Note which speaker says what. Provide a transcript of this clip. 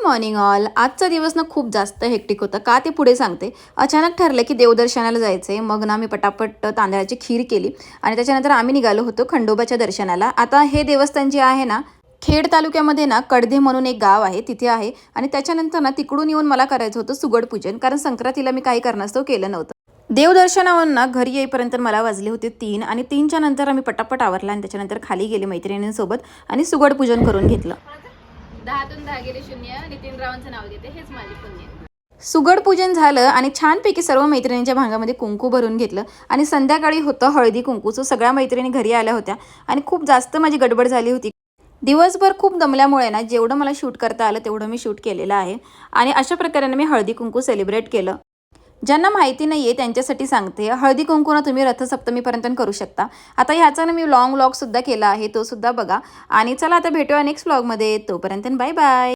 Speaker 1: Morning all. आजचा दिवस ना खूप जास्त हेक्टिक होता. का ते पुढे सांगते. अचानक ठरलं की देवदर्शनाला जायचं आहे. मग ना मी पटापट तांदळाची खीर केली आणि त्याच्यानंतर आम्ही निघालो होतो खंडोबाच्या दर्शनाला. आता हे देवस्थान जे आहे ना, खेड तालुक्यामध्ये ना कडधे म्हणून एक गाव आहे, तिथे आहे. आणि त्याच्यानंतर ना तिकडून येऊन मला करायचं होतं सुगड पूजन, कारण संक्रांतीला मी काही कारणास्तव केलं नव्हतं. देवदर्शनावरून ना घरी येईपर्यंत मला वाजले होते 3 आणि 3च्या नंतर आम्ही पटापट आवरला आणि त्याच्यानंतर खाली गेले मैत्रिणींसोबत आणि सुगड पूजन करून घेतलं.
Speaker 2: 10तून 10 गेले 0. नितीन रावांचं नाव घेते, हेच माझे पुण्य.
Speaker 1: सुगड पूजन झालं आणि छानपैकी सर्व मैत्रिणींच्या भांगामध्ये कुंकू भरून घेतलं आणि संध्याकाळी होतं हळदी कुंकूचं. सगळ्या मैत्रिणी घरी आल्या होत्या आणि खूप जास्त माझी गडबड झाली होती. दिवसभर खूप दमल्यामुळे ना जेवढं मला शूट करता आलं तेवढं मी शूट केलेलं आहे. आणि अशा प्रकारे मी हळदी कुंकू सेलिब्रेट केलं. ज्यांना माहिती नाही आहे त्यांच्यासाठी सांगते, हळदी कुंकू ना तुम्ही रथसप्तमीपर्यंत करू शकता. आता ह्याचा ना मी लॉंग व्लॉगसुद्धा केला आहे, तो सुद्धा बघा. आणि चला आता भेटूया नेक्स्ट व्लॉगमध्ये. तोपर्यंत बाय बाय.